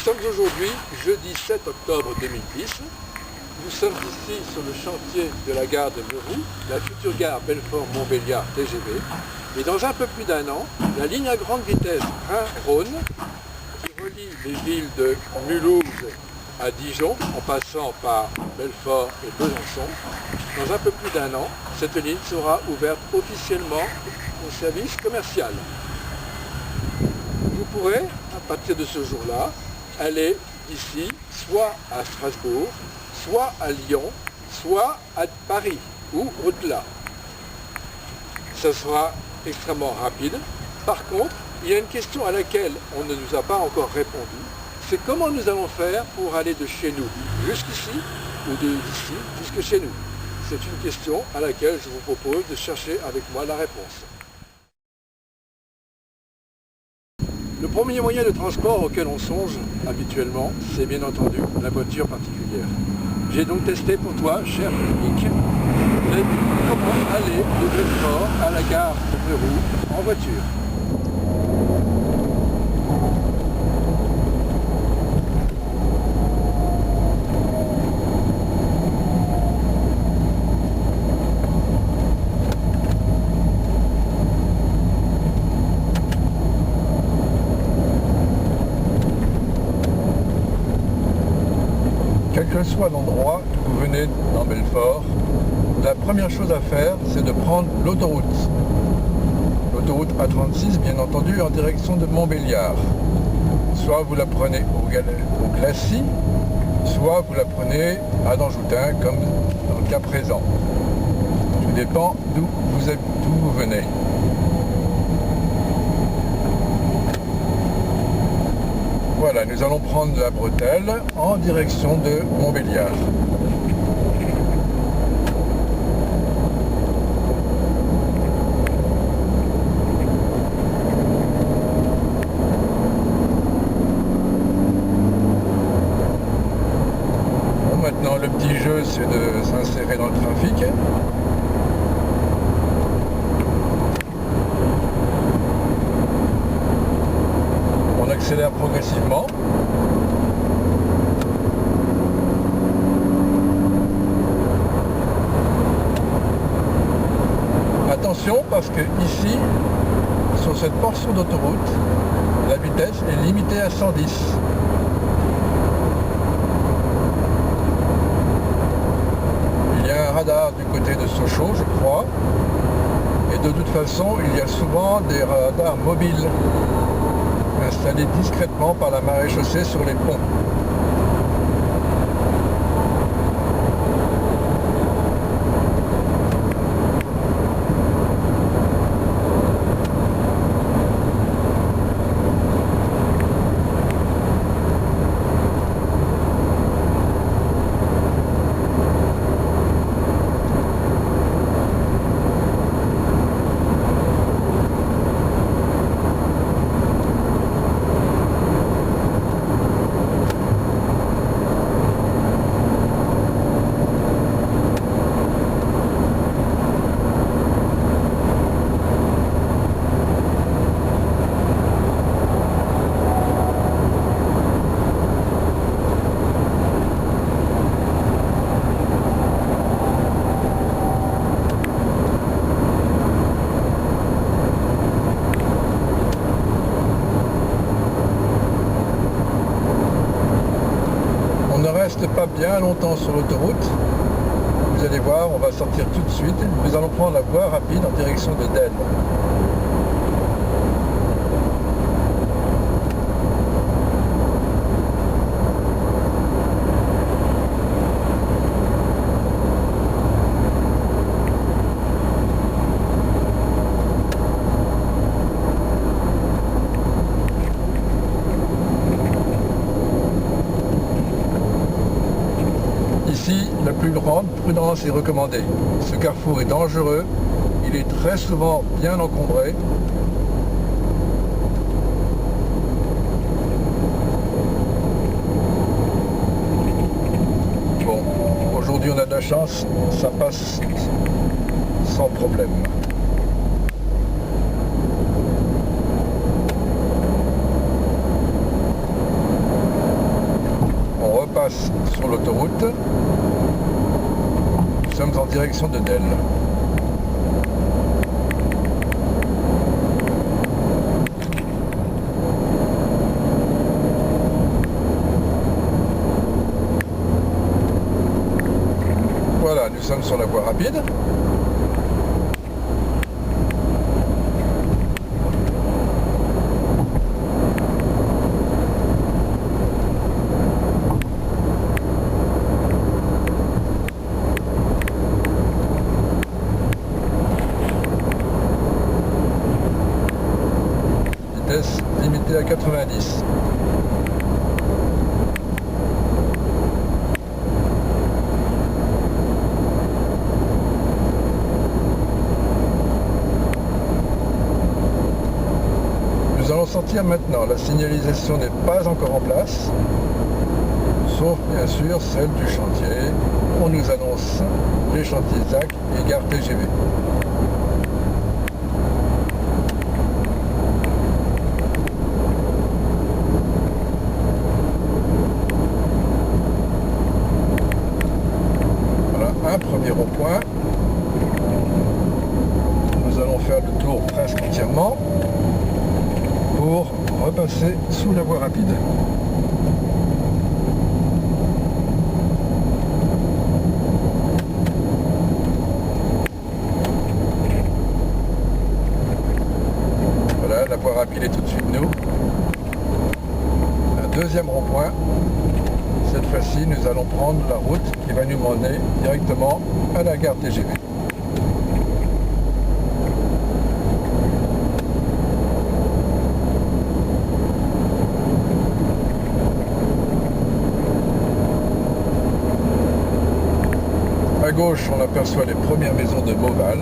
sommes aujourd'hui jeudi 7 octobre 2010. Nous sommes ici sur le chantier de la gare de Meroux, la future gare Belfort-Montbéliard TGV. Et dans un peu plus d'un an, la ligne à grande vitesse Rhin-Rhône, qui relie les villes de Mulhouse à Dijon, en passant par Belfort et Besançon, dans un peu plus d'un an, cette ligne sera ouverte officiellement au service commercial. Vous pourrez, à partir de ce jour-là, aller d'ici, soit à Strasbourg, soit à Lyon, soit à Paris ou au-delà. Ça sera extrêmement rapide. Par contre, il y a une question à laquelle on ne nous a pas encore répondu. C'est comment nous allons faire pour aller de chez nous jusqu'ici ou d'ici jusque chez nous. C'est une question à laquelle je vous propose de chercher avec moi la réponse. Le premier moyen de transport auquel on songe habituellement, c'est bien entendu la voiture particulière. J'ai donc testé pour toi, cher public, comment aller de Belfort à la gare de Meroux en voiture. Quel que soit l'endroit où vous venez dans Belfort, la première chose à faire, c'est de prendre l'autoroute. L'autoroute A36, bien entendu, en direction de Montbéliard. Soit vous la prenez au Glacis, soit vous la prenez à Danjoutin, comme dans le cas présent. Tout dépend d'où vous venez. Voilà, nous allons prendre la bretelle en direction de Montbéliard. Bon, maintenant, le petit jeu, c'est de s'insérer dans le trafic. On accélère progressivement. Attention parce que ici, sur cette portion d'autoroute, la vitesse est limitée à 110. Il y a un radar du côté de Sochaux, je crois. Et de toute façon, il y a souvent des radars mobiles installés discrètement par la maréchaussée sur les ponts. Reste pas bien longtemps sur l'autoroute. Vous allez voir, on va sortir tout de suite. Nous allons prendre la voie rapide en direction de Delle. Ici, la plus grande prudence est recommandée. Ce carrefour est dangereux, il est très souvent bien encombré. Bon, aujourd'hui on a de la chance, ça passe sans problème. sur l'autoroute. Nous sommes en direction de Delle. Voilà, nous sommes sur la voie rapide. Vitesse limitée à 90. Nous allons sortir maintenant. La signalisation n'est pas encore en place, sauf bien sûr celle du chantier. On nous annonce les chantiers ZAC et gare TGV. Voilà un premier rond-point. Nous allons faire le tour presque entièrement pour repasser sous la voie rapide. Voilà, la voie rapide est tout-dessus de nous. Un deuxième rond-point. Cette fois-ci, nous allons prendre la route qui va nous mener directement à la gare TGV. À gauche, on aperçoit les premières maisons de Beauval.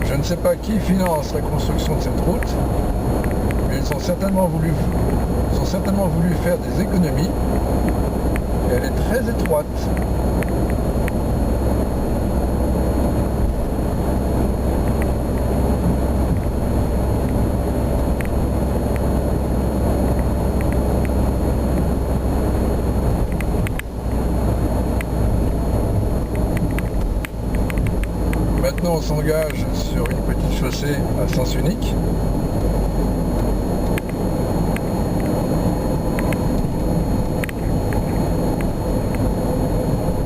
Je ne sais pas qui finance la construction de cette route, mais ils ont certainement voulu faire des économies. Et elle est très étroite. Maintenant, on s'engage sur une petite chaussée à sens unique.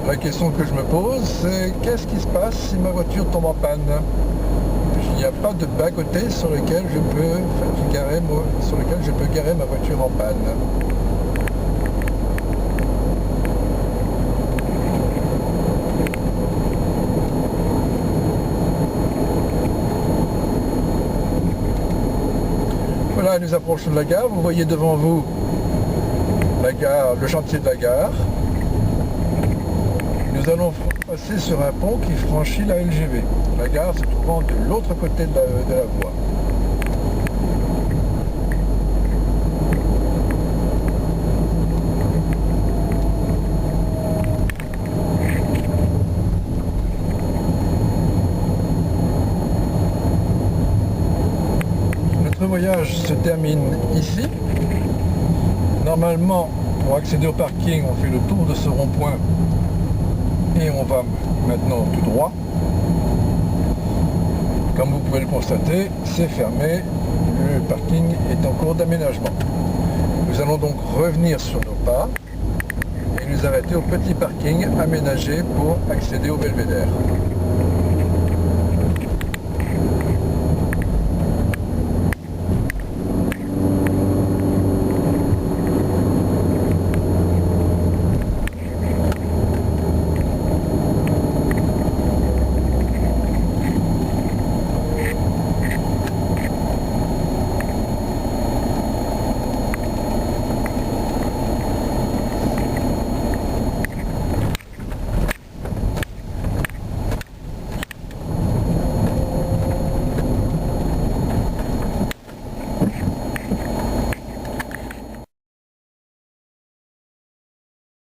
La question que je me pose, c'est qu'est-ce qui se passe si ma voiture tombe en panne? Il n'y a pas de bas-côté sur lequel je peux garer ma voiture en panne. Voilà, nous approchons de la gare. Vous voyez devant vous la gare, le chantier de la gare. Nous allons passer sur un pont qui franchit la LGV. La gare se trouvant de l'autre côté de la voie. Notre voyage se termine ici. Normalement, pour accéder au parking, on fait le tour de ce rond-point et on va maintenant tout droit. Comme vous pouvez le constater, c'est fermé, le parking est en cours d'aménagement. Nous allons donc revenir sur nos pas et nous arrêter au petit parking aménagé pour accéder au belvédère.